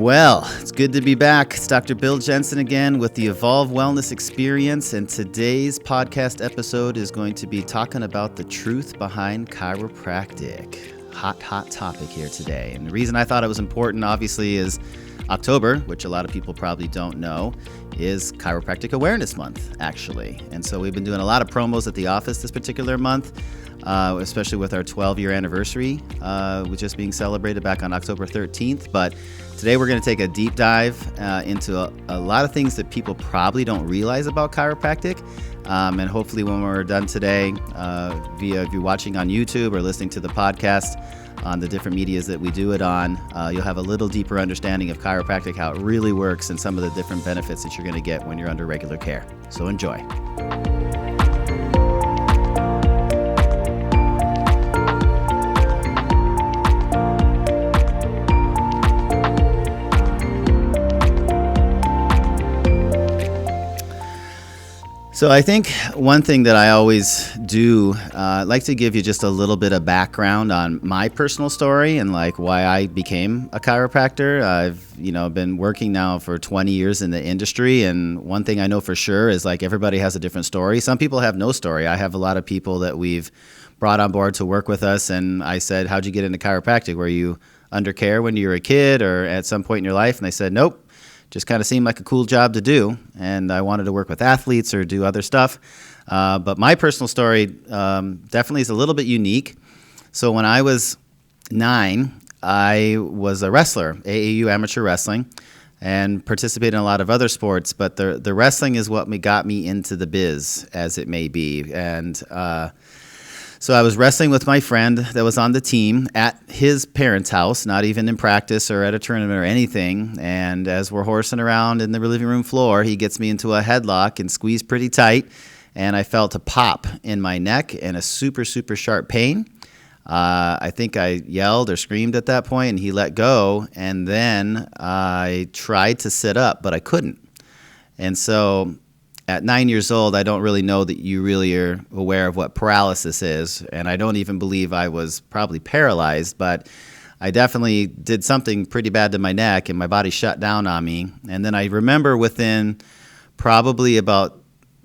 Well, it's good to be back. It's Dr. Bill Jensen again with the Evolve Wellness Experience, and today's podcast episode is going to be talking about the truth behind chiropractic. Hot topic here today. And the reason I thought it was important, obviously, is October, which a lot of people probably don't know, is Chiropractic Awareness Month, actually. And so we've been doing a lot of promos at the office this particular month, especially with our 12-year anniversary, which is being celebrated back on October 13th. But today we're going to take a deep dive into a lot of things that people probably don't realize about chiropractic. And hopefully when we're done today, if you're watching on YouTube or listening to the podcast on the different medias that we do it on, you'll have a little deeper understanding of chiropractic, how it really works, and some of the different benefits that you're going to get when you're under regular care. So enjoy. So I think one thing that I always do, I'd like to give you just a little bit of background on my personal story and like why I became a chiropractor. I've, been working now for 20 years in the industry, and one thing I know for sure is like everybody has a different story. Some people have no story. I have a lot of people that we've brought on board to work with us, and I said, how'd you get into chiropractic? Were you under care when you were a kid or at some point in your life? And they said, nope. Just kind of seemed like a cool job to do, and I wanted to work with athletes or do other stuff. But my personal story definitely is a little bit unique. So when I was 9, I was a wrestler, AAU amateur wrestling, and participated in a lot of other sports. But the wrestling is what got me into the biz, as it may be. And so I was wrestling with my friend that was on the team at his parents' house, not even in practice or at a tournament or anything. And as we're horsing around in the living room floor, he gets me into a headlock and squeezed pretty tight. And I felt a pop in my neck and a super, super sharp pain. I think I yelled or screamed at that point, and he let go. And then I tried to sit up, but I couldn't. And so at 9 years old, I don't really know that you really are aware of what paralysis is, and I don't even believe I was probably paralyzed, but I definitely did something pretty bad to my neck, and my body shut down on me. And then I remember within probably about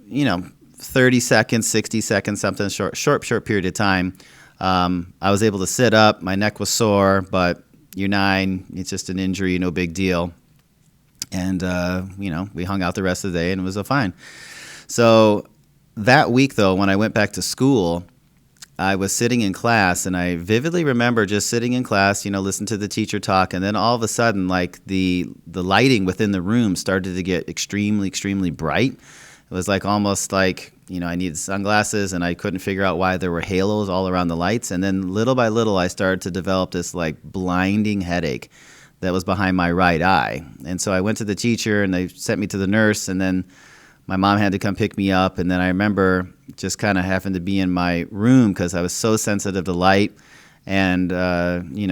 30 seconds, 60 seconds, something short period of time, I was able to sit up. My neck was sore, but you're 9, it's just an injury, no big deal. And, we hung out the rest of the day, and it was fine. So that week, though, when I went back to school, I was sitting in class, and I vividly remember just sitting in class, listen to the teacher talk, and then all of a sudden, like the lighting within the room started to get extremely, extremely bright. It was like almost like, I needed sunglasses, and I couldn't figure out why there were halos all around the lights. And then little by little, I started to develop this like blinding headache that was behind my right eye. And so I went to the teacher, and they sent me to the nurse, and then my mom had to come pick me up. And then I remember just kind of having to be in my room because I was so sensitive to light. And,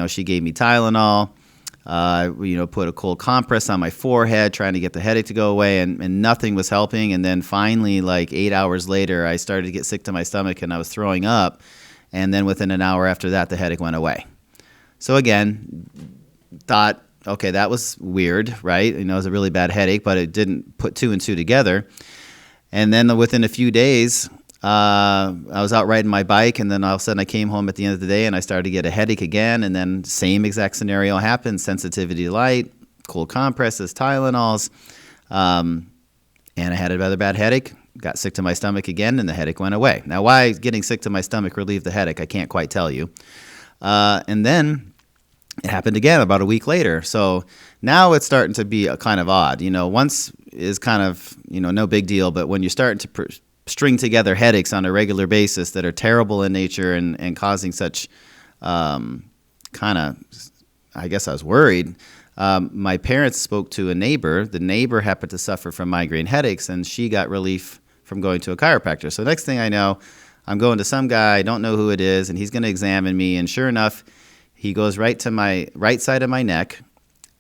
she gave me Tylenol, put a cold compress on my forehead, trying to get the headache to go away, and nothing was helping. And then finally, like 8 hours later, I started to get sick to my stomach, and I was throwing up. And then within an hour after that, the headache went away. So again, thought, okay, that was weird, right? It was a really bad headache, but it didn't put 2 and 2 together. And then within a few days, I was out riding my bike, and then all of a sudden I came home at the end of the day, and I started to get a headache again. And then same exact scenario happened: sensitivity to light, cold compresses, Tylenols, and I had another bad headache. Got sick to my stomach again, and the headache went away. Now, why getting sick to my stomach relieved the headache, I can't quite tell you. And then it happened again about a week later. So now it's starting to be kind of odd. Once is kind of, no big deal. But when you're starting to string together headaches on a regular basis that are terrible in nature and causing such kind of, I guess I was worried. My parents spoke to a neighbor. The neighbor happened to suffer from migraine headaches, and she got relief from going to a chiropractor. So next thing I know, I'm going to some guy, I don't know who it is, and he's going to examine me. And sure enough, he goes right to my right side of my neck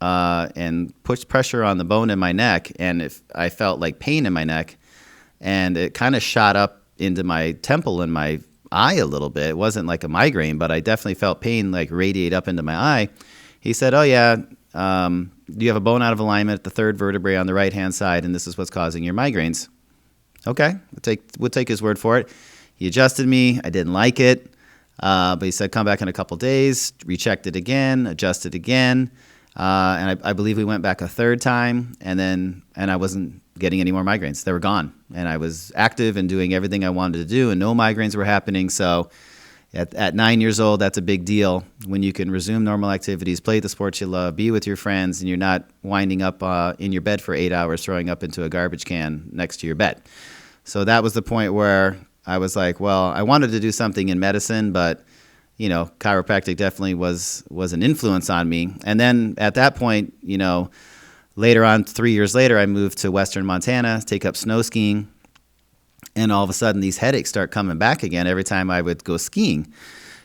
and puts pressure on the bone in my neck. And I felt like pain in my neck, and it kind of shot up into my temple and my eye a little bit. It wasn't like a migraine, but I definitely felt pain like radiate up into my eye. He said, oh, yeah, you have a bone out of alignment at the third vertebrae on the right-hand side, and this is what's causing your migraines. Okay, we'll take his word for it. He adjusted me. I didn't like it, but he said, come back in a couple days, rechecked it again, adjusted again, and I believe we went back a third time, and I wasn't getting any more migraines. They were gone, and I was active and doing everything I wanted to do, and no migraines were happening. So at 9 years old, that's a big deal when you can resume normal activities, play the sports you love, be with your friends, and you're not winding up in your bed for 8 hours, throwing up into a garbage can next to your bed. So that was the point where I was like, well, I wanted to do something in medicine, but chiropractic definitely was an influence on me. And then at that point, later on, 3 years later, I moved to Western Montana to take up snow skiing. And all of a sudden, these headaches start coming back again every time I would go skiing,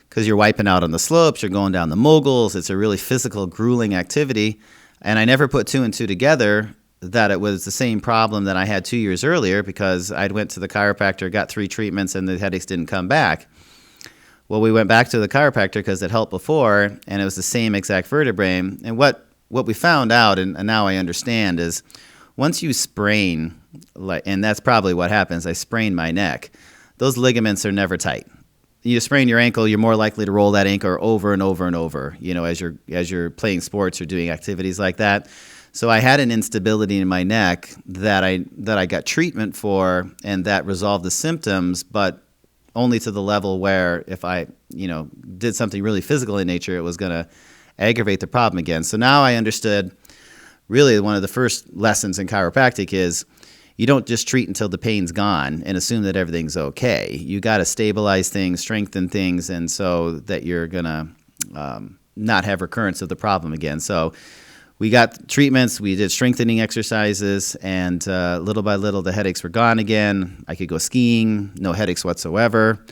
because you're wiping out on the slopes, you're going down the moguls. It's a really physical, grueling activity. And I never put two and two together that it was the same problem that I had 2 years earlier, because I'd went to the chiropractor, got 3 treatments, and the headaches didn't come back. Well, we went back to the chiropractor because it helped before, and it was the same exact vertebrae. And what we found out, and now I understand, is once you sprain, and that's probably what happens, I sprained my neck, those ligaments are never tight. You sprain your ankle, you're more likely to roll that ankle over and over and over, as you're playing sports or doing activities like that. So I had an instability in my neck that I got treatment for, and that resolved the symptoms, but only to the level where if I, did something really physical in nature, it was going to aggravate the problem again. So now I understood, really one of the first lessons in chiropractic is you don't just treat until the pain's gone and assume that everything's okay. You got to stabilize things, strengthen things, and so that you're going to not have recurrence of the problem again. So we got treatments, we did strengthening exercises, and little by little the headaches were gone again. I could go skiing, no headaches whatsoever.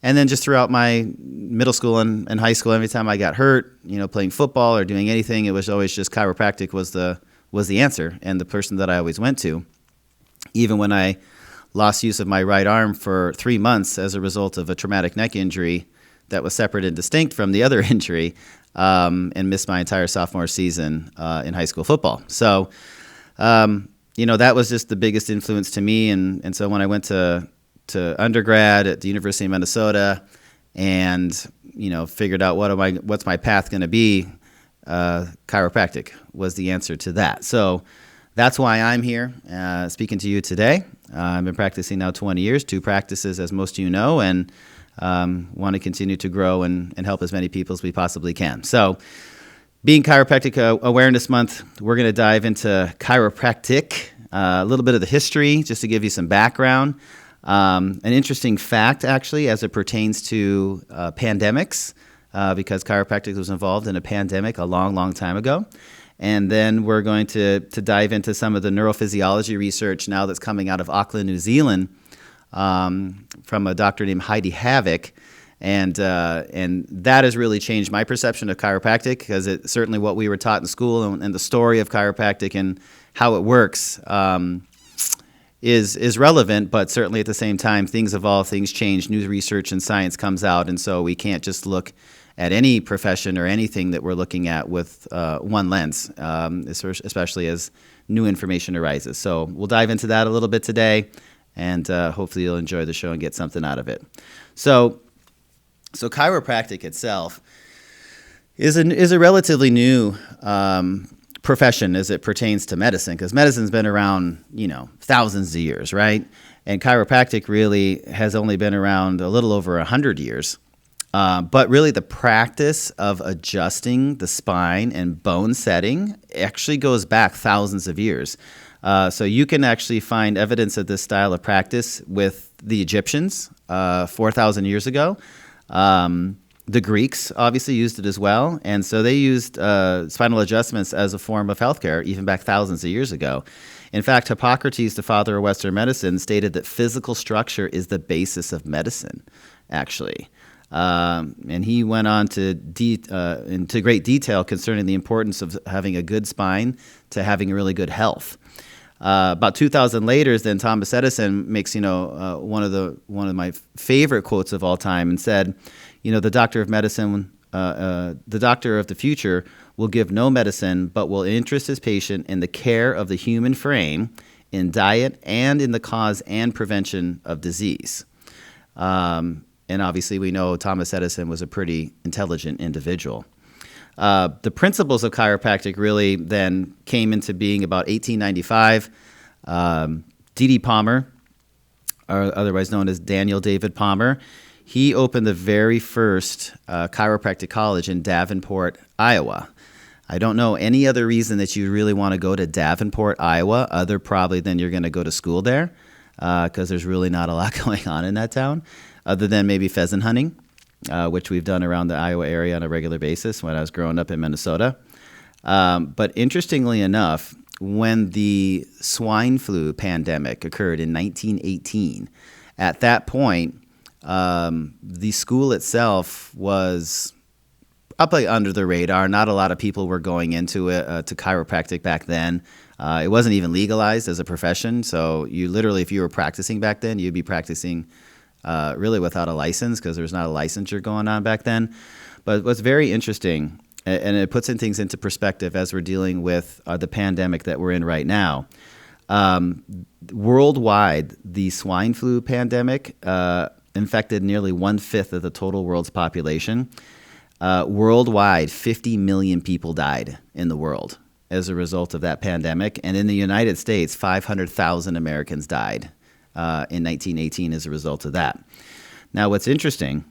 And then just throughout my middle school and high school, every time I got hurt, playing football or doing anything, it was always just chiropractic was the answer, and the person that I always went to. Even when I lost use of my right arm for 3 months as a result of a traumatic neck injury that was separate and distinct from the other injury, and missed my entire sophomore season in high school football. So, that was just the biggest influence to me. And so when I went to undergrad at the University of Minnesota and, figured out what's my path going to be, chiropractic was the answer to that. So that's why I'm here speaking to you today. I've been practicing now 20 years, 2 practices, as most of you know, and want to continue to grow and help as many people as we possibly can. So being Chiropractic Awareness Month, we're going to dive into chiropractic, a little bit of the history, just to give you some background. An interesting fact, actually, as it pertains to pandemics, because chiropractic was involved in a pandemic a long, long time ago. And then we're going to dive into some of the neurophysiology research now that's coming out of Auckland, New Zealand, from a doctor named Heidi Havoc. And that has really changed my perception of chiropractic, because it's certainly what we were taught in school, and the story of chiropractic and how it works is relevant, but certainly at the same time, things evolve, things change, new research and science comes out, and so we can't just look at any profession or anything that we're looking at with one lens, especially as new information arises. So we'll dive into that a little bit today, and hopefully you'll enjoy the show and get something out of it. So chiropractic itself is a relatively new profession as it pertains to medicine, because medicine's been around, thousands of years, right? And chiropractic really has only been around a little over 100 years. But really the practice of adjusting the spine and bone setting actually goes back thousands of years. So you can actually find evidence of this style of practice with the Egyptians 4,000 years ago. The Greeks obviously used it as well, and so they used spinal adjustments as a form of healthcare even back thousands of years ago. In fact, Hippocrates, the father of Western medicine, stated that physical structure is the basis of medicine, actually. And he went on to into great detail concerning the importance of having a good spine to having really good health. About 2,000 later, then Thomas Edison makes one of my favorite quotes of all time, and said, the doctor of medicine the doctor of the future will give no medicine, but will interest his patient in the care of the human frame, in diet, and in the cause and prevention of disease. And obviously, we know Thomas Edison was a pretty intelligent individual. The principles of chiropractic really then came into being about 1895. D.D. Palmer, or otherwise known as Daniel David Palmer, he opened the very first chiropractic college in Davenport, Iowa. I don't know any other reason that you really want to go to Davenport, Iowa, other probably than you're going to go to school there, because there's really not a lot going on in that town, other than maybe pheasant hunting, which we've done around the Iowa area on a regular basis when I was growing up in Minnesota. But interestingly enough, when the swine flu pandemic occurred in 1918, at that point, the school itself was up under the radar. Not a lot of people were going into it to chiropractic back then. It wasn't even legalized as a profession. So you literally, if you were practicing back then, you'd be practicing really without a license because there's not a licensure going on back then. But what's very interesting, and it puts things into perspective as we're dealing with the pandemic that we're in right now. Worldwide, the swine flu pandemic infected nearly 1/5 of the total world's population. Worldwide, 50 million people died in the world as a result of that pandemic. And in the United States, 500,000 Americans died in 1918 as a result of that. Now, what's interesting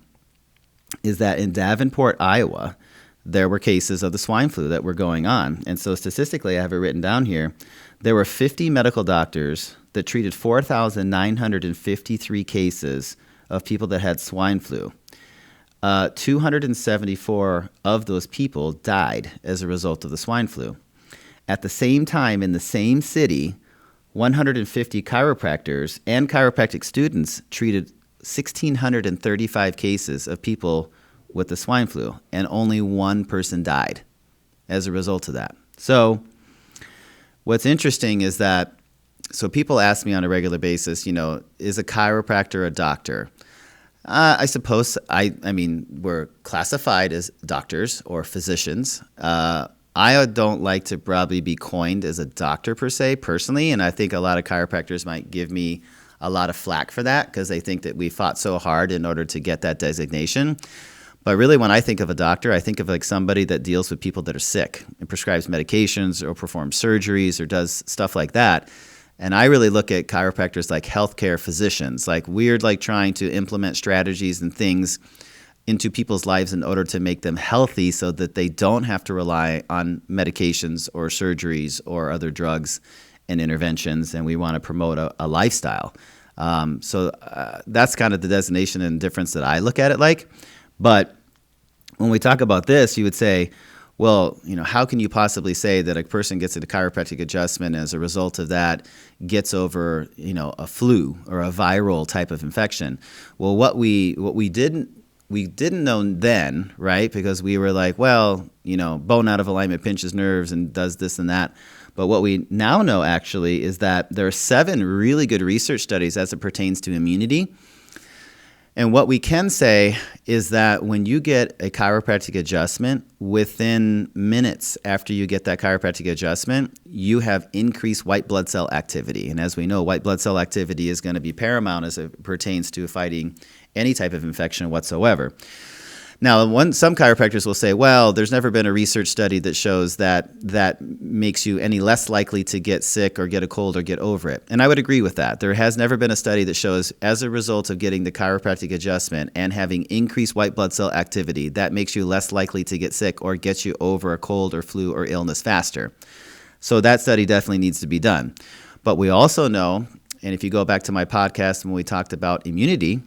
is that in Davenport, Iowa, there were cases of the swine flu that were going on. And so statistically, I have it written down here, there were 50 medical doctors that treated 4,953 cases of people that had swine flu. 274 of those people died as a result of the swine flu. At the same time, in the same city, 150 chiropractors and chiropractic students treated 1,635 cases of people with the swine flu, and only one person died as a result of that. So what's interesting is that, so people ask me on a regular basis, is a chiropractor a doctor? I suppose, I mean, we're classified as doctors or physicians. I don't like to probably be coined as a doctor per se, personally, and I think a lot of chiropractors might give me a lot of flack for that because they think that we fought so hard in order to get that designation. But really, when I think of a doctor, I think of like somebody that deals with people that are sick and prescribes medications or performs surgeries or does stuff like that. And I really look at chiropractors like healthcare physicians, like we're like trying to implement strategies and things into people's lives in order to make them healthy so that they don't have to rely on medications or surgeries or other drugs and interventions. And we want to promote a lifestyle. So that's kind of the designation and difference that I look at it like. But when we talk about this, you would say, well, how can you possibly say that a person gets a chiropractic adjustment as a result of that gets over, a flu or a viral type of infection? Well, what we didn't know then, right? Because we were like, well, bone out of alignment pinches nerves and does this and that. But what we now know actually is that there are 7 really good research studies as it pertains to immunity. And what we can say is that when you get a chiropractic adjustment, within minutes after you get that chiropractic adjustment, you have increased white blood cell activity. And as we know, white blood cell activity is going to be paramount as it pertains to fighting any type of infection whatsoever. Now, some chiropractors will say, well, there's never been a research study that shows that makes you any less likely to get sick or get a cold or get over it. And I would agree with that. There has never been a study that shows as a result of getting the chiropractic adjustment and having increased white blood cell activity, that makes you less likely to get sick or gets you over a cold or flu or illness faster. So that study definitely needs to be done. But we also know, and if you go back to my podcast when we talked about immunity,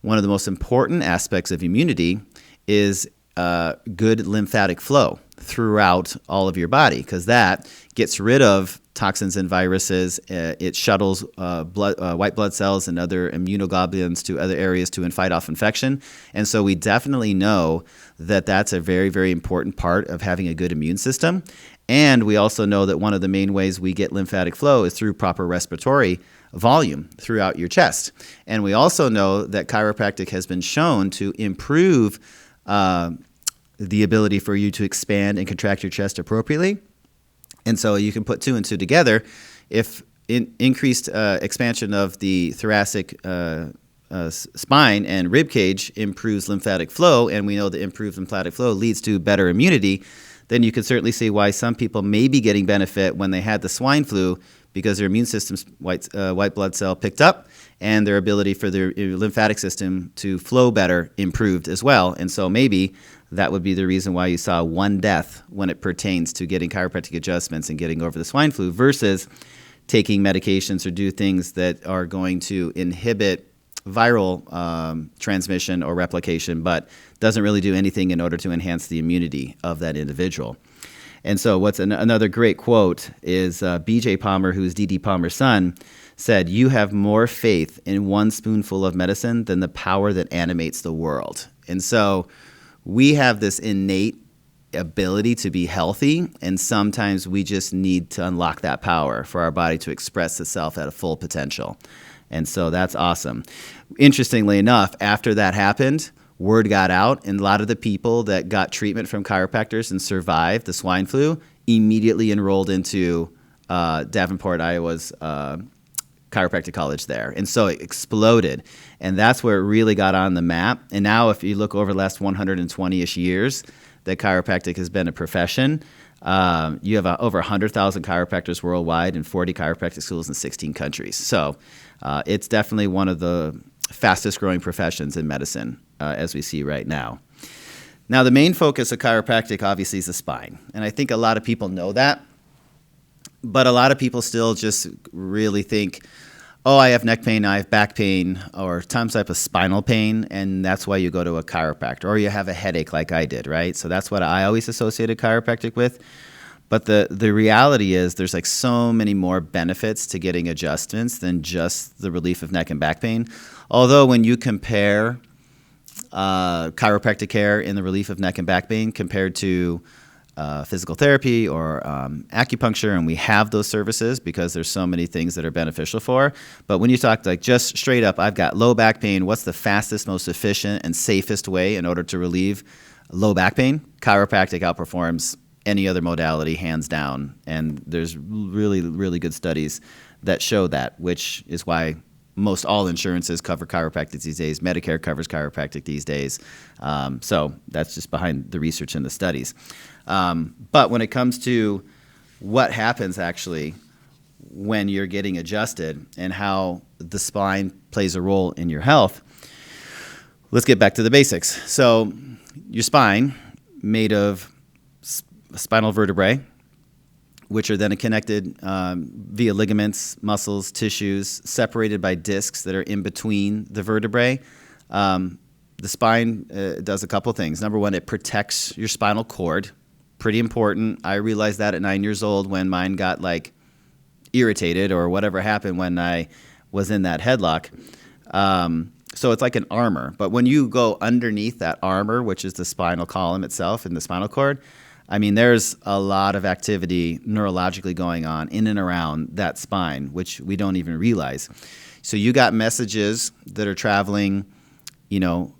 one of the most important aspects of immunity is good lymphatic flow throughout all of your body, because that gets rid of toxins and viruses. It shuttles white blood cells and other immunoglobulins to other areas to fight off infection. And so we definitely know that that's a very, very important part of having a good immune system. And we also know that one of the main ways we get lymphatic flow is through proper respiratory volume throughout your chest. And we also know that chiropractic has been shown to improve the ability for you to expand and contract your chest appropriately. And so you can put two and two together. If increased expansion of the thoracic spine and rib cage improves lymphatic flow, and we know that improved lymphatic flow leads to better immunity, then you can certainly see why some people may be getting benefit when they had the swine flu, because their immune system's white blood cell picked up, and their ability for their lymphatic system to flow better improved as well. And so maybe that would be the reason why you saw one death when it pertains to getting chiropractic adjustments and getting over the swine flu versus taking medications or do things that are going to inhibit viral transmission or replication, but doesn't really do anything in order to enhance the immunity of that individual. And so what's another great quote is B.J. Palmer, who's D.D. Palmer's son, said, "You have more faith in one spoonful of medicine than the power that animates the world." And so we have this innate ability to be healthy, and sometimes we just need to unlock that power for our body to express itself at a full potential. And so that's awesome. Interestingly enough, after that happened, word got out, and a lot of the people that got treatment from chiropractors and survived the swine flu immediately enrolled into Davenport, Iowa's chiropractic college there. And so it exploded. And that's where it really got on the map. And now if you look over the last 120-ish years that chiropractic has been a profession, you have over 100,000 chiropractors worldwide and 40 chiropractic schools in 16 countries. So it's definitely one of the fastest growing professions in medicine as we see right now. Now, the main focus of chiropractic obviously is the spine. And I think a lot of people know that. But a lot of people still just really think, oh, I have neck pain, I have back pain, or some type of spinal pain, and that's why you go to a chiropractor. Or you have a headache like I did, right? So that's what I always associated chiropractic with. But the reality is there's like so many more benefits to getting adjustments than just the relief of neck and back pain. Although when you compare chiropractic care in the relief of neck and back pain compared to physical therapy or acupuncture, and we have those services because there's so many things that are beneficial for. But when you talk like just straight up, I've got low back pain, what's the fastest, most efficient, and safest way in order to relieve low back pain? Chiropractic outperforms any other modality, hands down. And there's really, really good studies that show that, which is why most all insurances cover chiropractic these days. Medicare covers chiropractic these days. So that's just behind the research and the studies. But when it comes to what happens actually when you're getting adjusted and how the spine plays a role in your health, let's get back to the basics. So your spine, made of spinal vertebrae, which are then connected via ligaments, muscles, tissues, separated by discs that are in between the vertebrae. The spine does a couple things. Number one, it protects your spinal cord. Pretty important. I realized that at 9 years old when mine got like irritated or whatever happened when I was in that headlock. So it's like an armor. But when you go underneath that armor, which is the spinal column itself and the spinal cord, I mean, there's a lot of activity neurologically going on in and around that spine, which we don't even realize. So you got messages that are traveling,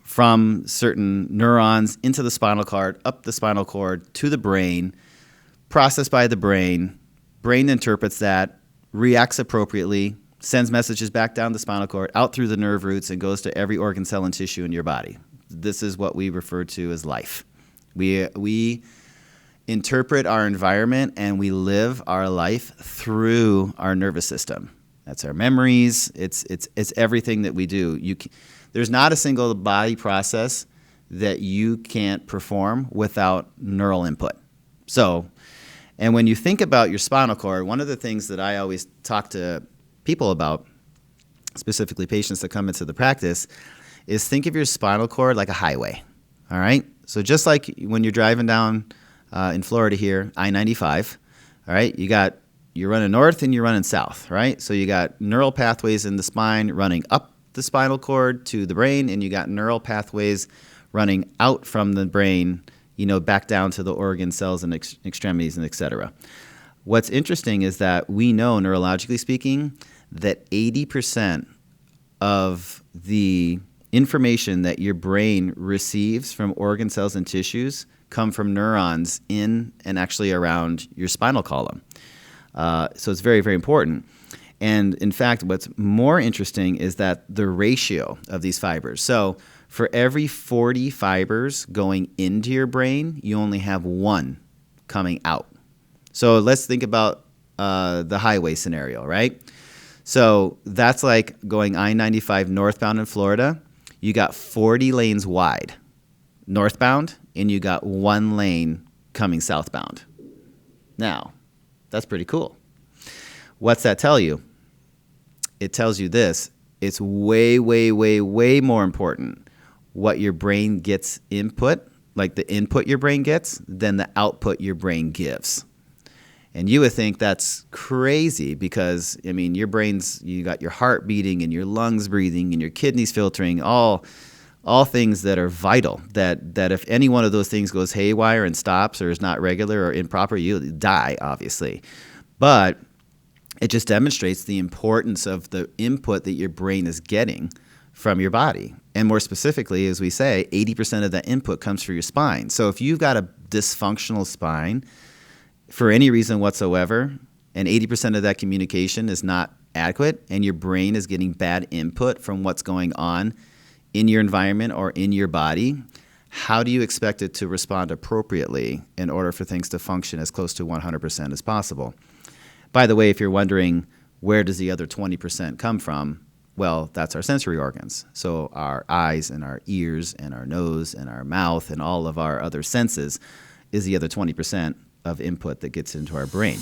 from certain neurons into the spinal cord, up the spinal cord to the brain, processed by the brain. Brain interprets that, reacts appropriately, sends messages back down the spinal cord, out through the nerve roots, and goes to every organ, cell, and tissue in your body. This is what we refer to as life. We interpret our environment and we live our life through our nervous system. That's our memories. It's everything that we do. There's not a single body process that you can't perform without neural input. So, and when you think about your spinal cord, one of the things that I always talk to people about, specifically patients that come into the practice, is think of your spinal cord like a highway. All right? So just like when you're driving down in Florida here, I-95, all right, you're running north and you're running south, right? So you got neural pathways in the spine running up the spinal cord to the brain, and you got neural pathways running out from the brain, back down to the organ cells and extremities and et cetera. What's interesting is that we know, neurologically speaking, that 80% of the information that your brain receives from organ cells and tissues come from neurons in and actually around your spinal column. So it's very, very important. And in fact, what's more interesting is that the ratio of these fibers. So for every 40 fibers going into your brain, you only have one coming out. So let's think about the highway scenario, right? So that's like going I-95 northbound in Florida. You got 40 lanes wide northbound, and you got one lane coming southbound. Now, that's pretty cool. What's that tell you? It tells you this. It's way, way, way, way more important what your brain gets input, like the input your brain gets, than the output your brain gives. And you would think that's crazy because, I mean, your brain's, you got your heart beating and your lungs breathing and your kidneys filtering, all things that are vital, that if any one of those things goes haywire and stops or is not regular or improper, you die, obviously. But it just demonstrates the importance of the input that your brain is getting from your body. And more specifically, as we say, 80% of that input comes from your spine. So if you've got a dysfunctional spine for any reason whatsoever, and 80% of that communication is not adequate, and your brain is getting bad input from what's going on in your environment or in your body, how do you expect it to respond appropriately in order for things to function as close to 100% as possible? By the way, if you're wondering where does the other 20% come from, well, that's our sensory organs. So our eyes and our ears and our nose and our mouth and all of our other senses is the other 20% of input that gets into our brain.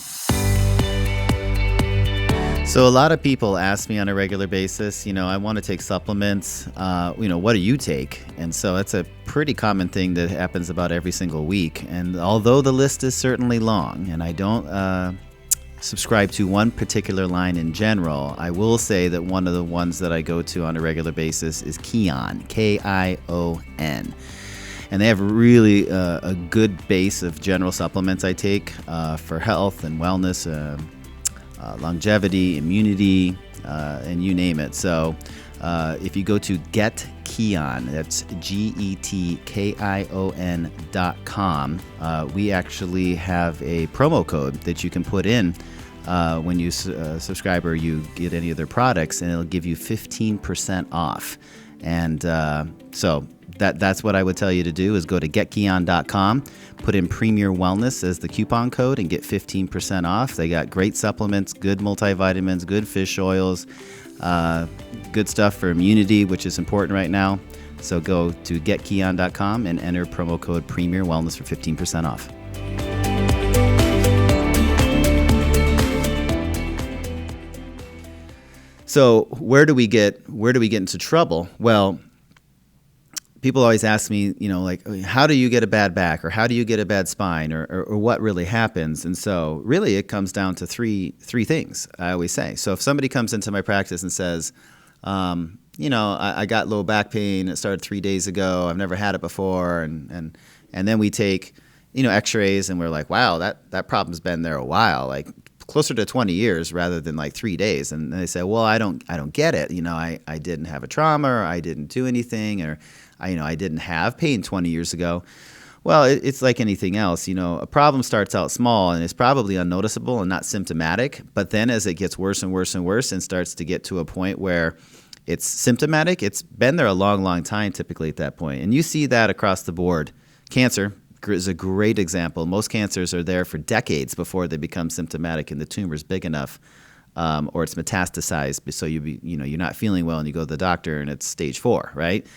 So a lot of people ask me on a regular basis, I want to take supplements. What do you take? And so that's a pretty common thing that happens about every single week. And although the list is certainly long, and I don't subscribe to one particular line in general, I will say that one of the ones that I go to on a regular basis is Kion, Kion. And they have really a good base of general supplements I take for health and wellness, longevity, immunity, and you name it. So if you go to Get Kion, that's GETKION.com, we actually have a promo code that you can put in when you subscribe or you get any of their products, and it'll give you 15% off. And so that's what I would tell you to do is go to getkion.com, put in Premier Wellness as the coupon code, and get 15% off. They got great supplements, good multivitamins, good fish oils, good stuff for immunity, which is important right now. So go to getkion.com and enter promo code Premier Wellness for 15% off. So where do we get into trouble? Well, people always ask me, how do you get a bad back, or how do you get a bad spine, or what really happens? And so really it comes down to three things, I always say. So if somebody comes into my practice and says, I got low back pain, it started 3 days ago, I've never had it before, and then we take, x-rays, and we're like, wow, that problem's been there a while, like closer to 20 years rather than like 3 days. And they say, well, I don't get it. I didn't have a trauma, or I didn't do anything, or I didn't have pain 20 years ago. Well, it's like anything else. A problem starts out small and it's probably unnoticeable and not symptomatic. But then as it gets worse and worse and worse and starts to get to a point where it's symptomatic, it's been there a long, long time typically at that point. And you see that across the board. Cancer is a great example. Most cancers are there for decades before they become symptomatic and the tumor's big enough, or it's metastasized. So you're not feeling well and you go to the doctor and it's stage 4, right?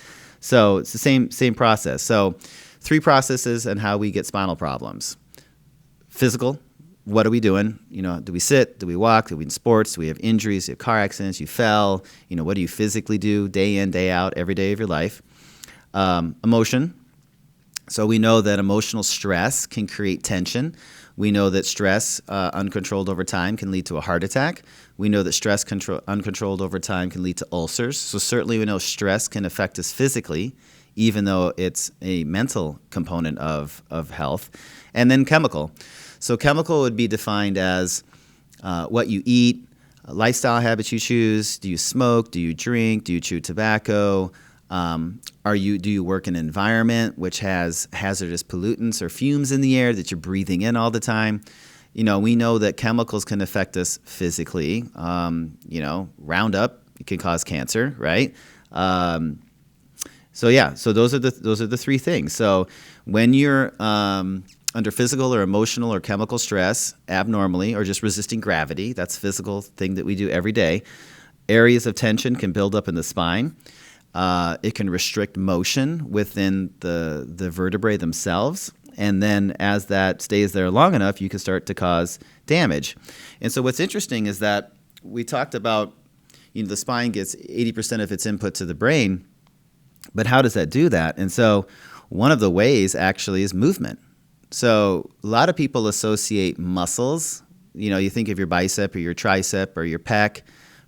So it's the same process. So 3 processes and how we get spinal problems. Physical, what are we doing? Do we sit? Do we walk? Do we in sports? Do we have injuries? Do you have car accidents? You fell? What do you physically do day in, day out, every day of your life? Emotion. So we know that emotional stress can create tension. We know that stress uncontrolled over time can lead to a heart attack. We know that stress uncontrolled over time can lead to ulcers. So certainly we know stress can affect us physically, even though it's a mental component of health. And then chemical. So chemical would be defined as what you eat, lifestyle habits you choose. Do you smoke? Do you drink? Do you chew tobacco? Do you work in an environment which has hazardous pollutants or fumes in the air that you're breathing in all the time? We know that chemicals can affect us physically. Roundup can cause cancer, right? So those are the three things. So when you're under physical or emotional or chemical stress abnormally, or just resisting gravity, that's a physical thing that we do every day. Areas of tension can build up in the spine. It can restrict motion within the vertebrae themselves. And then as that stays there long enough, you can start to cause damage. And so what's interesting is that we talked about, the spine gets 80% of its input to the brain, but how does that do that? And so one of the ways actually is movement. So a lot of people associate muscles. You think of your bicep or your tricep or your pec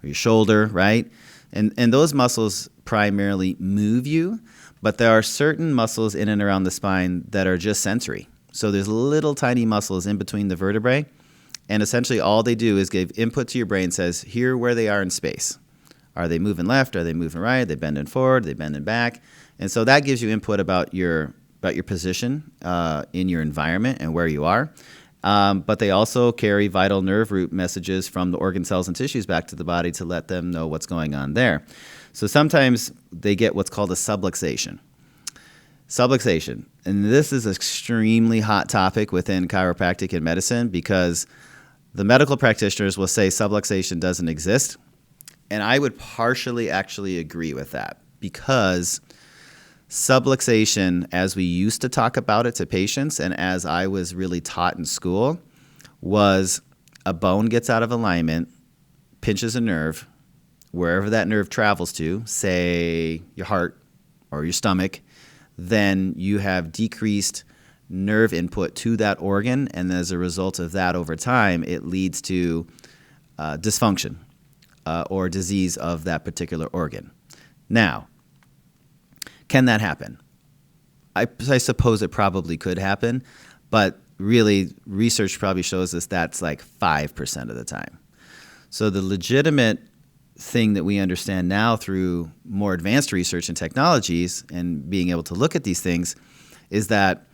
or your shoulder, right? And those muscles primarily move you, but there are certain muscles in and around the spine that are just sensory. So there's little tiny muscles in between the vertebrae, and essentially all they do is give input to your brain, says, here where they are in space. Are they moving left? Are they moving right? Are they bending forward? Are they bending back? And so that gives you input about your position in your environment and where you are. But they also carry vital nerve root messages from the organ cells and tissues back to the body to let them know what's going on there. So sometimes they get what's called a subluxation. Subluxation. And this is an extremely hot topic within chiropractic and medicine because the medical practitioners will say subluxation doesn't exist. And I would partially actually agree with that because subluxation, as we used to talk about it to patients and as I was really taught in school, was a bone gets out of alignment, pinches a nerve, wherever that nerve travels to, say your heart or your stomach, then you have decreased nerve input to that organ, and as a result of that over time, it leads to dysfunction or disease of that particular organ. Now, can that happen? I suppose it probably could happen, but really research probably shows us that's like 5% of the time. So the legitimate thing that we understand now through more advanced research and technologies and being able to look at these things is that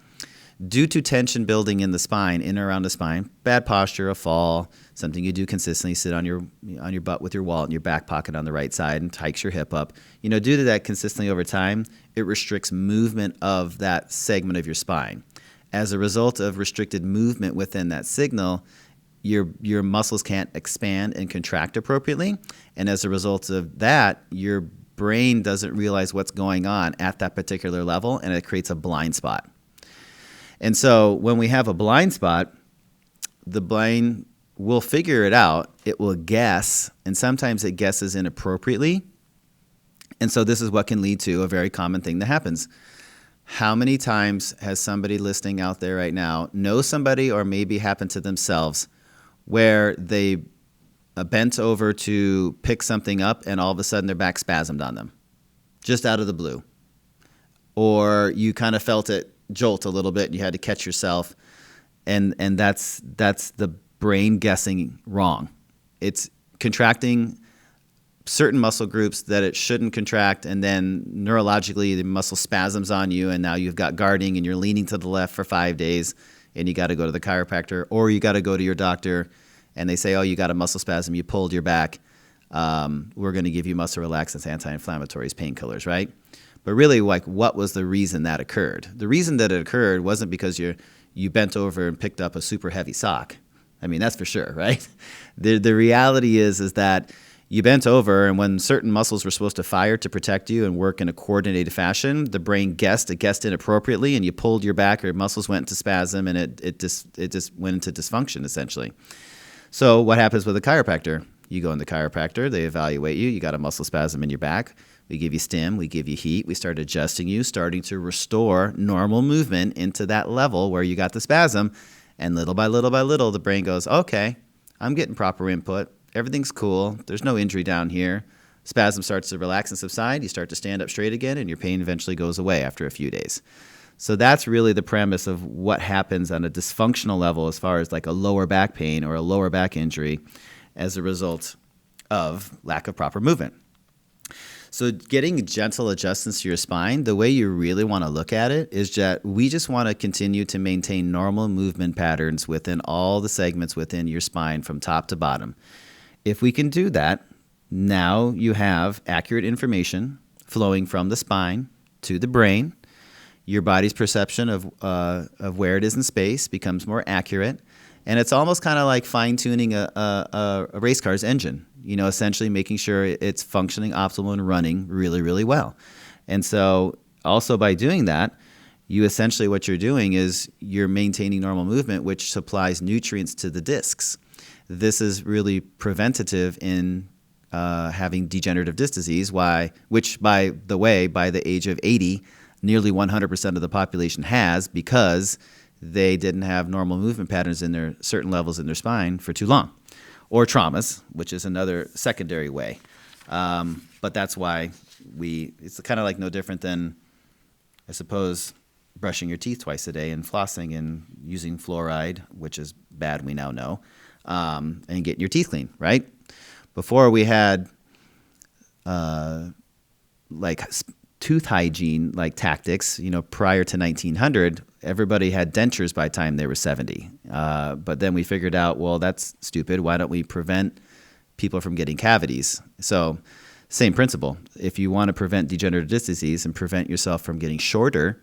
due to tension building in the spine, in and around the spine, bad posture, a fall, something you do consistently, sit on your butt with your wallet in your back pocket on the right side and hikes your hip up. Due to that consistently over time, it restricts movement of that segment of your spine. As a result of restricted movement within that signal, your muscles can't expand and contract appropriately. And as a result of that, your brain doesn't realize what's going on at that particular level, and it creates a blind spot. And so when we have a blind spot, the brain will figure it out. It will guess, and sometimes it guesses inappropriately. And so this is what can lead to a very common thing that happens. How many times has somebody listening out there right now know somebody or maybe happened to themselves where they bent over to pick something up and all of a sudden their back spasmed on them, just out of the blue? Or you kind of felt it jolt a little bit and you had to catch yourself, and that's the brain guessing wrong. It's contracting certain muscle groups that it shouldn't contract, and then neurologically the muscle spasms on you, and now you've got guarding and you're leaning to the left for 5 days and you got to go to the chiropractor, or you got to go to your doctor and they say, oh, you got a muscle spasm, you pulled your back, we're going to give you muscle relaxants, anti-inflammatories, painkillers, right? But really, what was the reason that occurred? The reason that it occurred wasn't because you bent over and picked up a super heavy sock. I mean, that's for sure, right? The reality is that you bent over, and when certain muscles were supposed to fire to protect you and work in a coordinated fashion, the brain guessed inappropriately, and you pulled your back, or your muscles went into spasm, and it just went into dysfunction, essentially. So what happens with a chiropractor? You go in the chiropractor, they evaluate you, you got a muscle spasm in your back. We give you stim, we give you heat, we start adjusting you, starting to restore normal movement into that level where you got the spasm. And little by little by little, the brain goes, okay, I'm getting proper input. Everything's cool. There's no injury down here. Spasm starts to relax and subside. You start to stand up straight again, and your pain eventually goes away after a few days. So that's really the premise of what happens on a dysfunctional level as far as like a lower back pain or a lower back injury as a result of lack of proper movement. So getting gentle adjustments to your spine, the way you really want to look at it is that we just want to continue to maintain normal movement patterns within all the segments within your spine from top to bottom. If we can do that, now you have accurate information flowing from the spine to the brain. Your body's perception of where it is in space becomes more accurate. And it's almost kind of like fine-tuning a race car's engine, essentially making sure it's functioning optimal and running really, really well. And so also by doing that, you essentially what you're doing is you're maintaining normal movement, which supplies nutrients to the discs. This is really preventative in having degenerative disc disease, which, by the way, by the age of 80, nearly 100% of the population has, because they didn't have normal movement patterns in their certain levels in their spine for too long, or traumas, which is another secondary way. But that's why it's kind of like no different than, I suppose, brushing your teeth twice a day and flossing and using fluoride, which is bad, we now know, and getting your teeth clean, right? Before we had tooth hygiene tactics, prior to 1900, everybody had dentures by the time they were 70. But then we figured out, well, that's stupid. Why don't we prevent people from getting cavities? So same principle. If you want to prevent degenerative disc disease and prevent yourself from getting shorter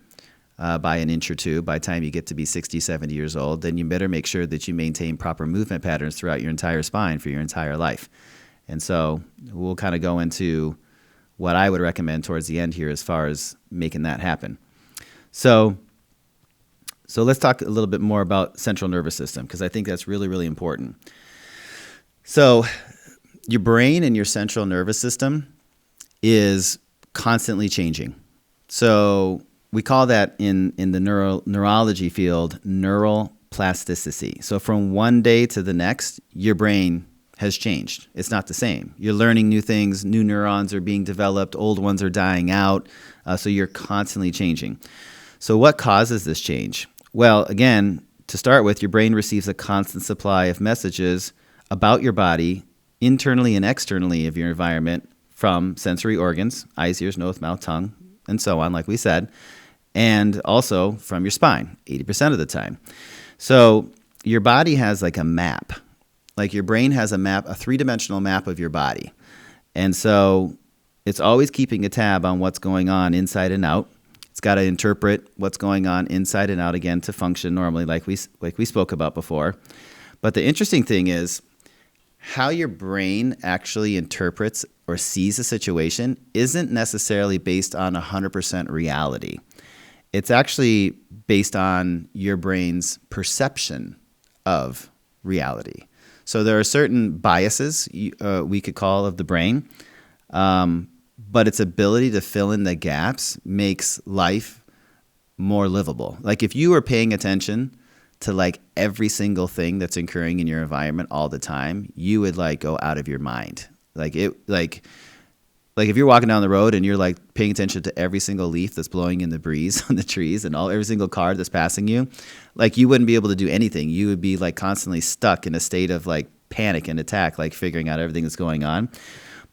by an inch or two by the time you get to be 60, 70 years old, then you better make sure that you maintain proper movement patterns throughout your entire spine for your entire life. And so we'll kind of go into what I would recommend towards the end here as far as making that happen. So let's talk a little bit more about central nervous system, because I think that's really, really important. So your brain and your central nervous system is constantly changing. So we call that in the neurology field neural plasticity. So from one day to the next, your brain has changed. It's not the same. You're learning new things, new neurons are being developed, old ones are dying out, so you're constantly changing. So what causes this change? Well, again, to start with, your brain receives a constant supply of messages about your body, internally and externally of your environment, from sensory organs, eyes, ears, nose, mouth, tongue, and so on, like we said, and also from your spine, 80% of the time. So your body has like a map. Like your brain has a map, a three-dimensional map of your body. And so it's always keeping a tab on what's going on inside and out. It's got to interpret what's going on inside and out again to function normally, like we spoke about before. But the interesting thing is how your brain actually interprets or sees a situation isn't necessarily based on 100% reality. It's actually based on your brain's perception of reality. So there are certain biases we could call of the brain, but its ability to fill in the gaps makes life more livable. Like if you were paying attention to every single thing that's occurring in your environment all the time, you would go out of your mind. Like if you're walking down the road and you're paying attention to every single leaf that's blowing in the breeze on the trees and every single car that's passing you, you wouldn't be able to do anything. You would be constantly stuck in a state of panic and attack, figuring out everything that's going on.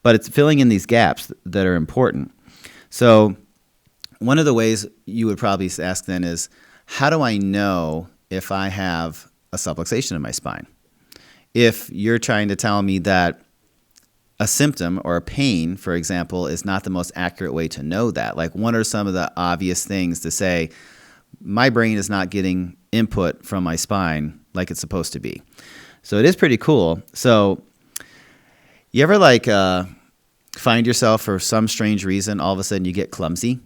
But it's filling in these gaps that are important. So one of the ways you would probably ask then is, how do I know if I have a subluxation in my spine? If you're trying to tell me that a symptom or a pain, for example, is not the most accurate way to know that. What are some of the obvious things to say, my brain is not getting input from my spine like it's supposed to be? So it is pretty cool. So you ever find yourself for some strange reason, all of a sudden you get clumsy?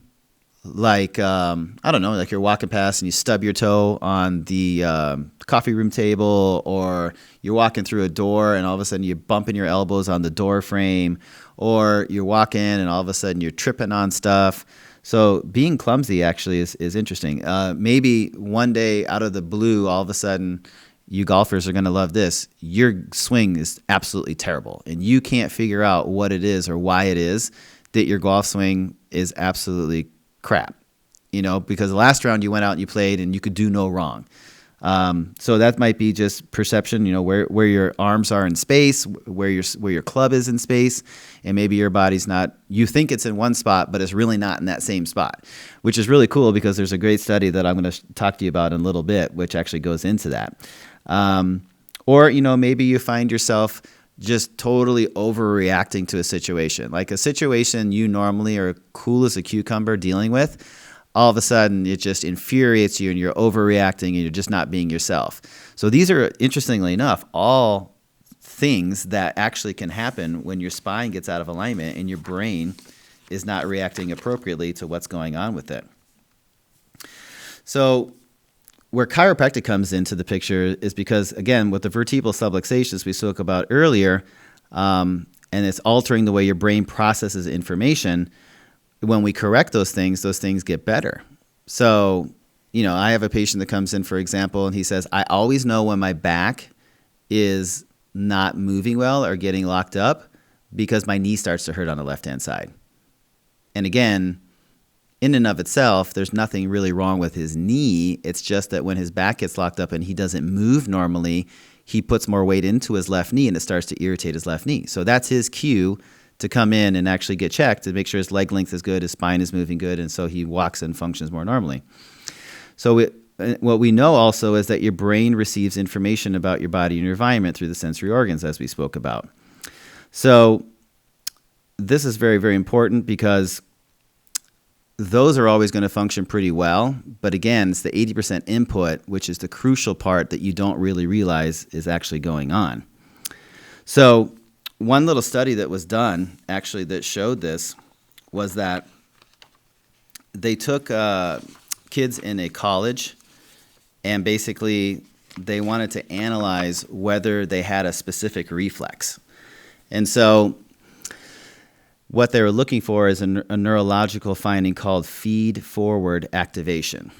I don't know, you're walking past and you stub your toe on the coffee room table, or you're walking through a door and all of a sudden you're bumping your elbows on the door frame, or you're walking and all of a sudden you're tripping on stuff. So being clumsy actually is interesting. Maybe one day out of the blue, all of a sudden, you golfers are going to love this, your swing is absolutely terrible and you can't figure out what it is or why it is that your golf swing is absolutely crap, because the last round you went out and you played and you could do no wrong. So that might be just perception, where your arms are in space, where your club is in space, and maybe your body's not, you think it's in one spot, but it's really not in that same spot, which is really cool because there's a great study that I'm going to talk to you about in a little bit, which actually goes into that. Or, maybe you find yourself just totally overreacting to a situation, like a situation you normally are cool as a cucumber dealing with. All of a sudden, it just infuriates you and you're overreacting and you're just not being yourself. So these are, interestingly enough, all things that actually can happen when your spine gets out of alignment and your brain is not reacting appropriately to what's going on with it. So where chiropractic comes into the picture is because, again, with the vertebral subluxations we spoke about earlier, and it's altering the way your brain processes information. When we correct those things get better. So, I have a patient that comes in, for example, and he says, I always know when my back is not moving well or getting locked up because my knee starts to hurt on the left-hand side. And again, in and of itself, there's nothing really wrong with his knee. It's just that when his back gets locked up and he doesn't move normally, he puts more weight into his left knee and it starts to irritate his left knee. So that's his cue to come in and actually get checked to make sure his leg length is good, his spine is moving good, and so he walks and functions more normally. So what we know also is that your brain receives information about your body and your environment through the sensory organs, as we spoke about. So this is very, very important because those are always going to function pretty well. But again, it's the 80% input, which is the crucial part that you don't really realize is actually going on. So one little study that was done, actually, that showed this was that they took kids in a college and basically they wanted to analyze whether they had a specific reflex. And so what they were looking for is a neurological finding called feed-forward activation.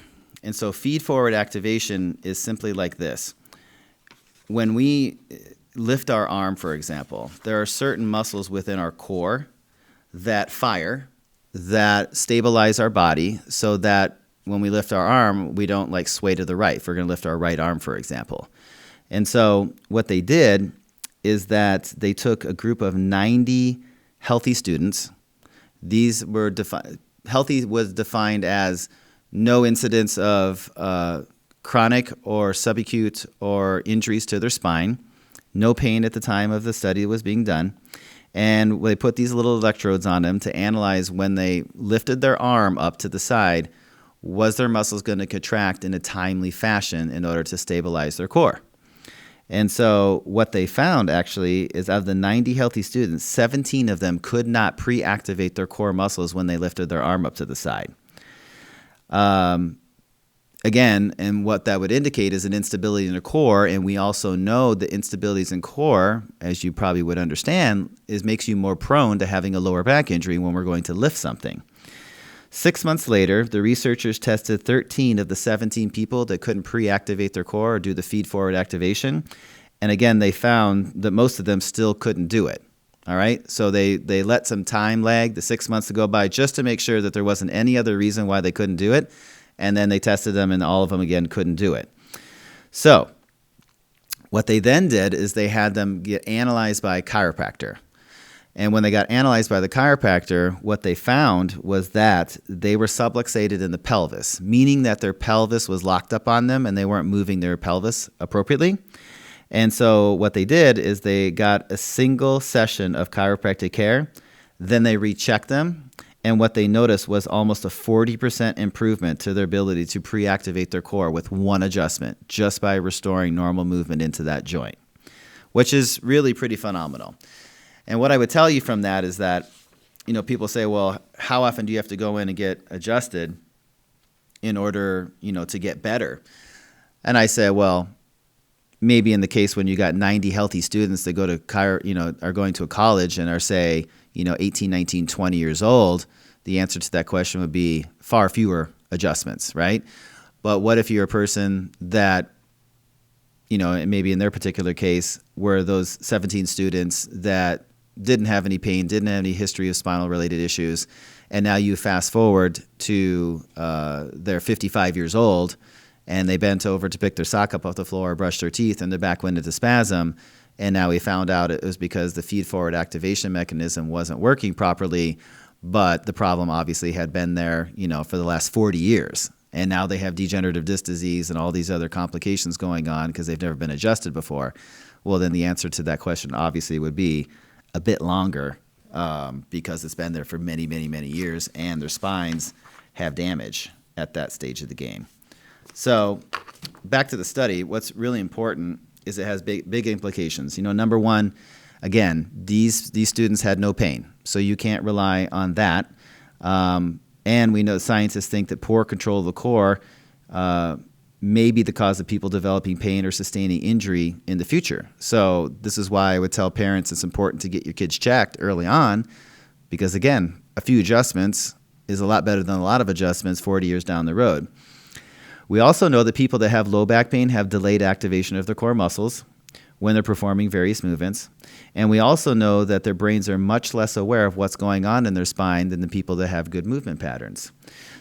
And so feed-forward activation is simply like this. When we lift our arm, for example, there are certain muscles within our core that fire, that stabilize our body so that when we lift our arm, we don't sway to the right if we're going to lift our right arm, for example. And so what they did is that they took a group of 90 healthy students. These were healthy was defined as no incidence of chronic or subacute or injuries to their spine. No pain at the time of the study was being done. And they put these little electrodes on them to analyze when they lifted their arm up to the side, was their muscles going to contract in a timely fashion in order to stabilize their core? And so what they found actually is out of the 90 healthy students, 17 of them could not pre-activate their core muscles when they lifted their arm up to the side. Again, and what that would indicate is an instability in the core, and we also know the instabilities in core, as you probably would understand, makes you more prone to having a lower back injury when we're going to lift something. 6 months later, the researchers tested 13 of the 17 people that couldn't pre-activate their core or do the feed-forward activation, and again, they found that most of them still couldn't do it. All right, so they let some time lag, the 6 months to go by, just to make sure that there wasn't any other reason why they couldn't do it. And then they tested them, and all of them, again, couldn't do it. So what they then did is they had them get analyzed by a chiropractor. And when they got analyzed by the chiropractor, what they found was that they were subluxated in the pelvis, meaning that their pelvis was locked up on them and they weren't moving their pelvis appropriately. And so what they did is they got a single session of chiropractic care, then they rechecked them. And what they noticed was almost a 40% improvement to their ability to pre-activate their core with one adjustment, just by restoring normal movement into that joint, which is really pretty phenomenal. And what I would tell you from that is that, people say, well, how often do you have to go in and get adjusted in order, to get better? And I say, well, maybe in the case when you got 90 healthy students that go to are going to a college and are, say, 18, 19, 20 years old, the answer to that question would be far fewer adjustments, right? But what if you're a person that, maybe in their particular case, were those 17 students that didn't have any pain, didn't have any history of spinal-related issues, and now you fast forward to they're 55 years old, and they bent over to pick their sock up off the floor or brush their teeth, and their back went into spasm. And now we found out it was because the feed-forward activation mechanism wasn't working properly, but the problem obviously had been there, for the last 40 years. And now they have degenerative disc disease and all these other complications going on because they've never been adjusted before. Well, then the answer to that question obviously would be a bit longer because it's been there for many, many, many years, and their spines have damage at that stage of the game. So back to the study, what's really important is it has big implications. Number one, again, these students had no pain, so you can't rely on that. And we know scientists think that poor control of the core may be the cause of people developing pain or sustaining injury in the future. So this is why I would tell parents it's important to get your kids checked early on, because again, a few adjustments is a lot better than a lot of adjustments 40 years down the road. We also know that people that have low back pain have delayed activation of their core muscles when they're performing various movements. And we also know that their brains are much less aware of what's going on in their spine than the people that have good movement patterns.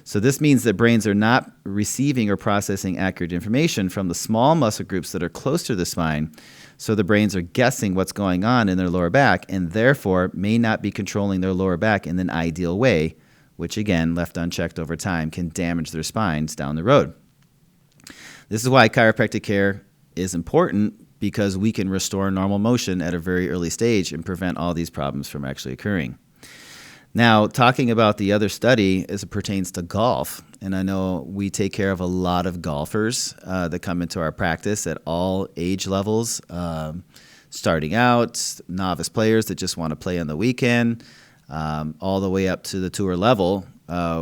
So this means that brains are not receiving or processing accurate information from the small muscle groups that are close to the spine. So the brains are guessing what's going on in their lower back and therefore may not be controlling their lower back in an ideal way, which again, left unchecked over time, can damage their spines down the road. This is why chiropractic care is important, because we can restore normal motion at a very early stage and prevent all these problems from actually occurring. Now, talking about the other study as it pertains to golf, and I know we take care of a lot of golfers that come into our practice at all age levels, starting out, novice players that just want to play on the weekend, all the way up to the tour level,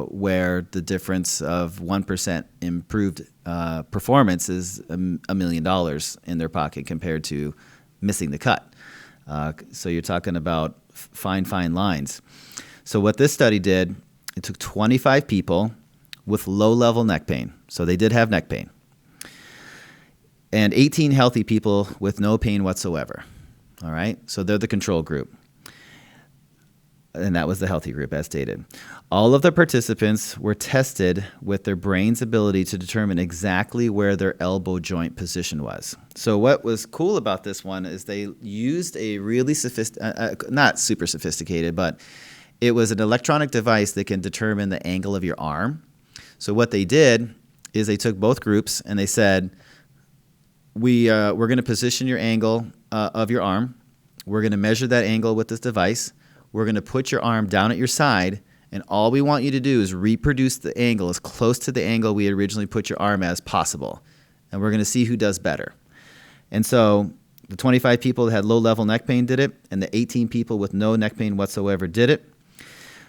where the difference of 1% improved performance is $1 million in their pocket compared to missing the cut. So you're talking about fine lines. So what this study did, it took 25 people with low-level neck pain. So they did have neck pain. And 18 healthy people with no pain whatsoever. All right? So they're the control group. And that was the healthy group, as stated. All of the participants were tested with their brain's ability to determine exactly where their elbow joint position was. So what was cool about this one is they used a really not super sophisticated, but it was an electronic device that can determine the angle of your arm. So what they did is they took both groups and they said, we're going to position your angle of your arm. We're going to measure that angle with this device. We're going to put your arm down at your side, and all we want you to do is reproduce the angle as close to the angle we originally put your arm as possible. And we're going to see who does better. And so the 25 people that had low-level neck pain did it, and the 18 people with no neck pain whatsoever did it.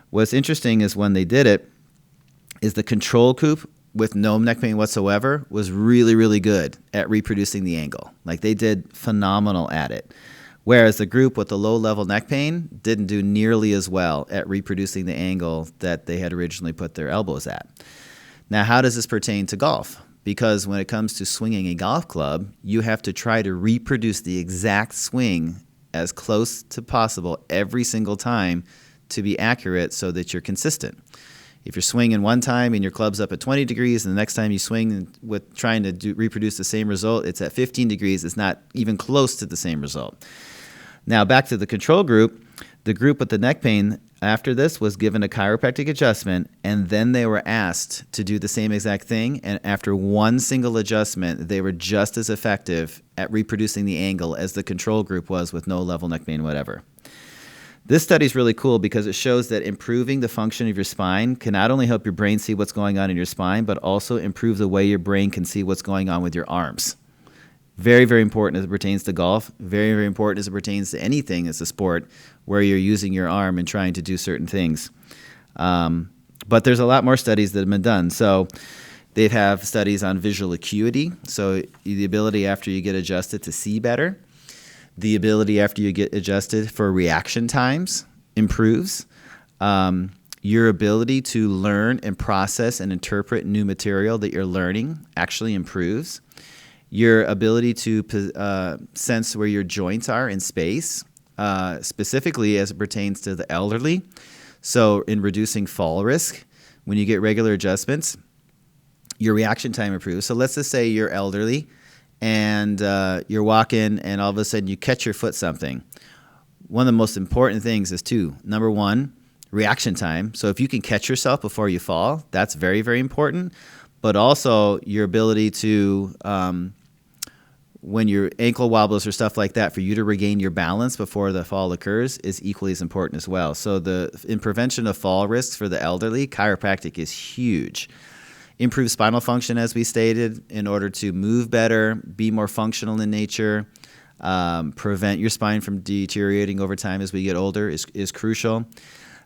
What's interesting is when they did it, is the control group with no neck pain whatsoever was really, really good at reproducing the angle. Like, they did phenomenal at it. Whereas the group with the low-level neck pain didn't do nearly as well at reproducing the angle that they had originally put their elbows at. Now, how does this pertain to golf? Because when it comes to swinging a golf club, you have to try to reproduce the exact swing as close to possible every single time to be accurate so that you're consistent. If you're swinging one time and your club's up at 20 degrees and the next time you swing with trying to reproduce the same result, it's at 15 degrees, it's not even close to the same result. Now, back to the control group, the group with the neck pain after this was given a chiropractic adjustment, and then they were asked to do the same exact thing, and after one single adjustment, they were just as effective at reproducing the angle as the control group was with no level neck pain whatever. This study is really cool because it shows that improving the function of your spine can not only help your brain see what's going on in your spine, but also improve the way your brain can see what's going on with your arms. Very, very important as it pertains to golf. Very, very important as it pertains to anything as a sport where you're using your arm and trying to do certain things. But there's a lot more studies that have been done. So they have studies on visual acuity, so the ability after you get adjusted to see better. The ability after you get adjusted for reaction times improves. Your ability to learn and process and interpret new material that you're learning actually improves. Your ability to sense where your joints are in space, specifically as it pertains to the elderly. So in reducing fall risk, when you get regular adjustments, your reaction time improves. So let's just say you're elderly and you're walking and all of a sudden you catch your foot something. One of the most important things is two. Number one, reaction time. So if you can catch yourself before you fall, that's very, very important. But also your ability to, when your ankle wobbles or stuff like that, for you to regain your balance before the fall occurs is equally as important as well. So in prevention of fall risks for the elderly, chiropractic is huge. Improve spinal function, as we stated, in order to move better, be more functional in nature, prevent your spine from deteriorating over time as we get older is crucial.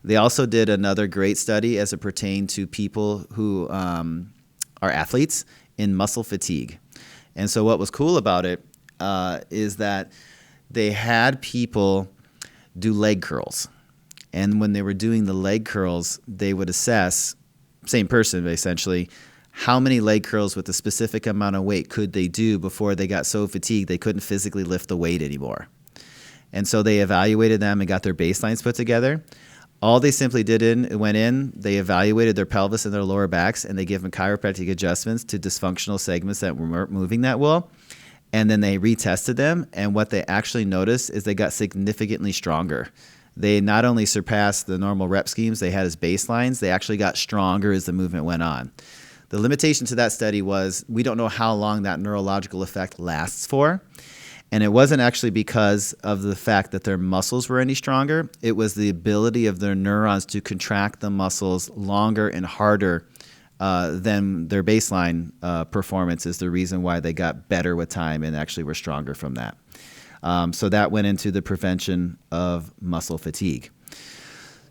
They also did another great study as it pertained to people who are athletes in muscle fatigue. And so what was cool about it is that they had people do leg curls. And when they were doing the leg curls, they would assess, same person essentially, how many leg curls with a specific amount of weight could they do before they got so fatigued they couldn't physically lift the weight anymore. And so they evaluated them and got their baselines put together. All they simply they evaluated their pelvis and their lower backs, and they gave them chiropractic adjustments to dysfunctional segments that weren't moving that well. And then they retested them, and what they actually noticed is they got significantly stronger. They not only surpassed the normal rep schemes they had as baselines, they actually got stronger as the movement went on. The limitation to that study was we don't know how long that neurological effect lasts for. And it wasn't actually because of the fact that their muscles were any stronger. It was the ability of their neurons to contract the muscles longer and harder than their baseline performance is the reason why they got better with time and actually were stronger from that. So that went into the prevention of muscle fatigue.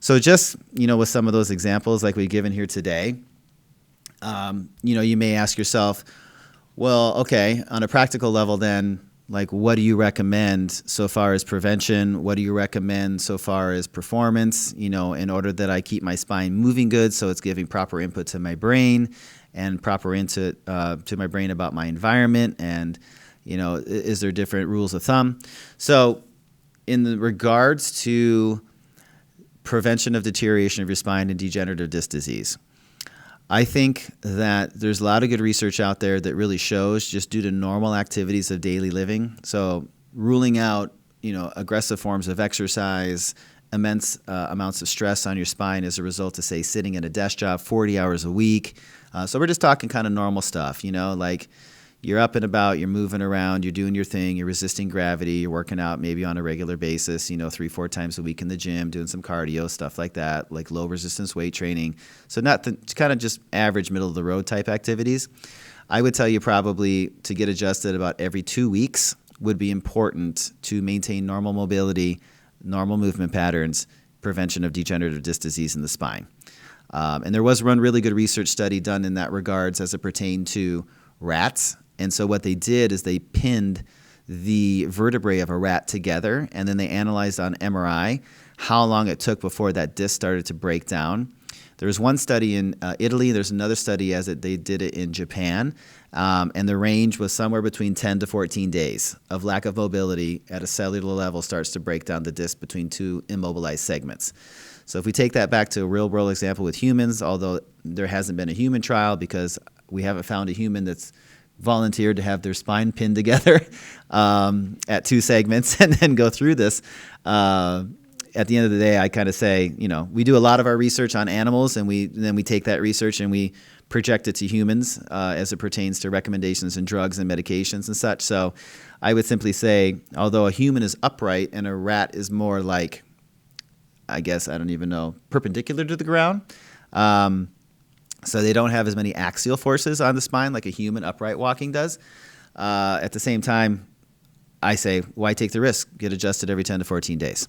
So just, with some of those examples like we've given here today, you may ask yourself, well, okay, on a practical level then, like, what do you recommend so far as prevention? What do you recommend so far as performance, in order that I keep my spine moving good so it's giving proper input to my brain and proper input to my brain about my environment? And, is there different rules of thumb? So in the regards to prevention of deterioration of your spine and degenerative disc disease, I think that there's a lot of good research out there that really shows just due to normal activities of daily living. So ruling out, aggressive forms of exercise, immense amounts of stress on your spine as a result of, say, sitting at a desk job 40 hours a week. So we're just talking kind of normal stuff, like you're up and about, you're moving around, you're doing your thing, you're resisting gravity, you're working out maybe on a regular basis, 3-4 times a week in the gym, doing some cardio, stuff like that, like low resistance weight training. So not kind of just average middle of the road type activities. I would tell you probably to get adjusted about every 2 weeks would be important to maintain normal mobility, normal movement patterns, prevention of degenerative disc disease in the spine. And there was one really good research study done in that regards as it pertained to rats. And so what they did is they pinned the vertebrae of a rat together, and then they analyzed on MRI how long it took before that disc started to break down. There was one study in Italy. There's another study they did it in Japan, and the range was somewhere between 10 to 14 days of lack of mobility at a cellular level starts to break down the disc between two immobilized segments. So if we take that back to a real-world example with humans, although there hasn't been a human trial because we haven't found a human that's volunteered to have their spine pinned together at two segments and then go through this. At the end of the day, I kind of say, we do a lot of our research on animals, and then we take that research and we project it to humans as it pertains to recommendations and drugs and medications and such. So I would simply say, although a human is upright and a rat is more like, I guess, I don't even know, perpendicular to the ground. So they don't have as many axial forces on the spine like a human upright walking does. At the same time, I say, why take the risk? Get adjusted every 10 to 14 days.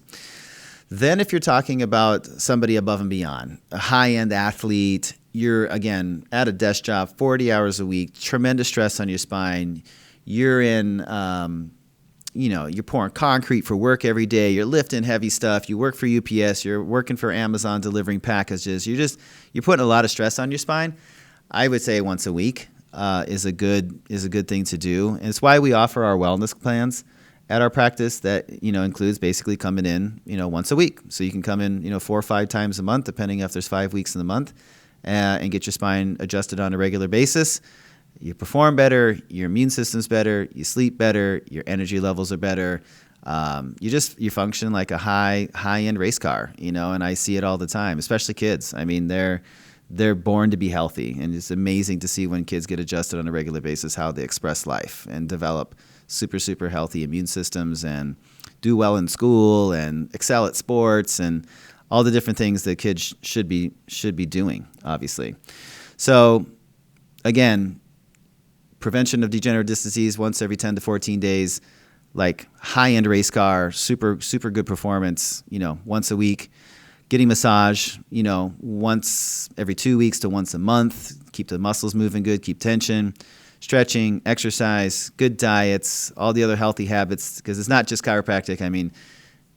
Then if you're talking about somebody above and beyond, a high-end athlete, you're, again, at a desk job 40 hours a week, tremendous stress on your spine, you're in you're pouring concrete for work every day. You're lifting heavy stuff. You work for UPS. You're working for Amazon delivering packages. You're putting a lot of stress on your spine. I would say once a week is a good thing to do. And it's why we offer our wellness plans at our practice that includes basically coming in once a week. So you can come in 4 or 5 times a month, depending if there's 5 weeks in the month, and get your spine adjusted on a regular basis, you perform better, your immune system's better, you sleep better, your energy levels are better. You function like a high-end race car, and I see it all the time, especially kids. I mean, they're born to be healthy, and it's amazing to see when kids get adjusted on a regular basis how they express life and develop super, super healthy immune systems and do well in school and excel at sports and all the different things that kids should be doing, obviously. So, again, prevention of degenerative disc disease once every 10 to 14 days, like high-end race car, super, super good performance, once a week. Getting massage, once every 2 weeks to once a month. Keep the muscles moving good, keep tension. Stretching, exercise, good diets, all the other healthy habits, because it's not just chiropractic. I mean,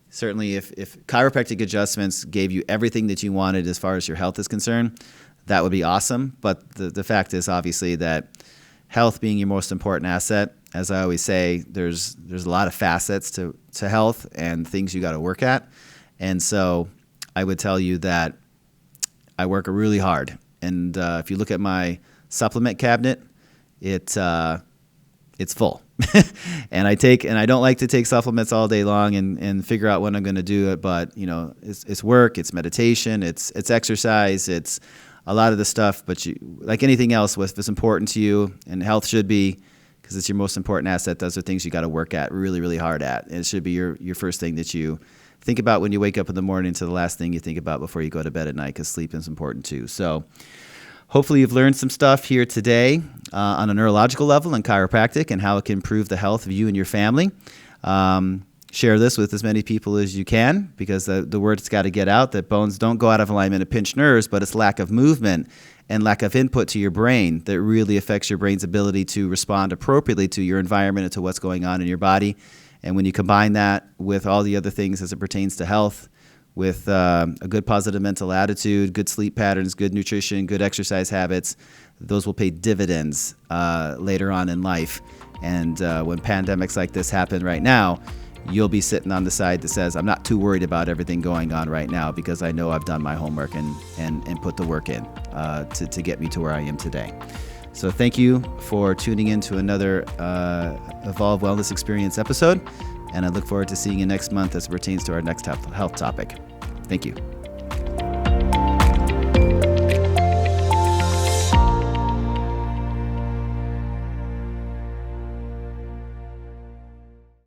certainly if chiropractic adjustments gave you everything that you wanted as far as your health is concerned, that would be awesome. But the fact is, obviously, that health being your most important asset, as I always say, there's a lot of facets to health and things you got to work at. And so I would tell you that I work really hard. And if you look at my supplement cabinet, it's full. And I don't like to take supplements all day long and figure out when I'm going to do it. But, it's work, it's meditation, it's exercise, it's a lot of the stuff. But like anything else, if it's important to you, and health should be, because it's your most important asset, those are things you got to work at really, really hard at. And it should be your first thing that you think about when you wake up in the morning to the last thing you think about before you go to bed at night, because sleep is important too. So hopefully you've learned some stuff here today on a neurological level and chiropractic and how it can improve the health of you and your family. Share this with as many people as you can, because the word's got to get out that bones don't go out of alignment and pinch nerves, but it's lack of movement and lack of input to your brain that really affects your brain's ability to respond appropriately to your environment and to what's going on in your body. And when you combine that with all the other things as it pertains to health, with a good positive mental attitude, good sleep patterns, good nutrition, good exercise habits, those will pay dividends later on in life. And when pandemics like this happen right now, you'll be sitting on the side that says, I'm not too worried about everything going on right now, because I know I've done my homework and put the work in to get me to where I am today. So thank you for tuning in to another Evolve Wellness Experience episode, and I look forward to seeing you next month as it pertains to our next health topic. Thank you.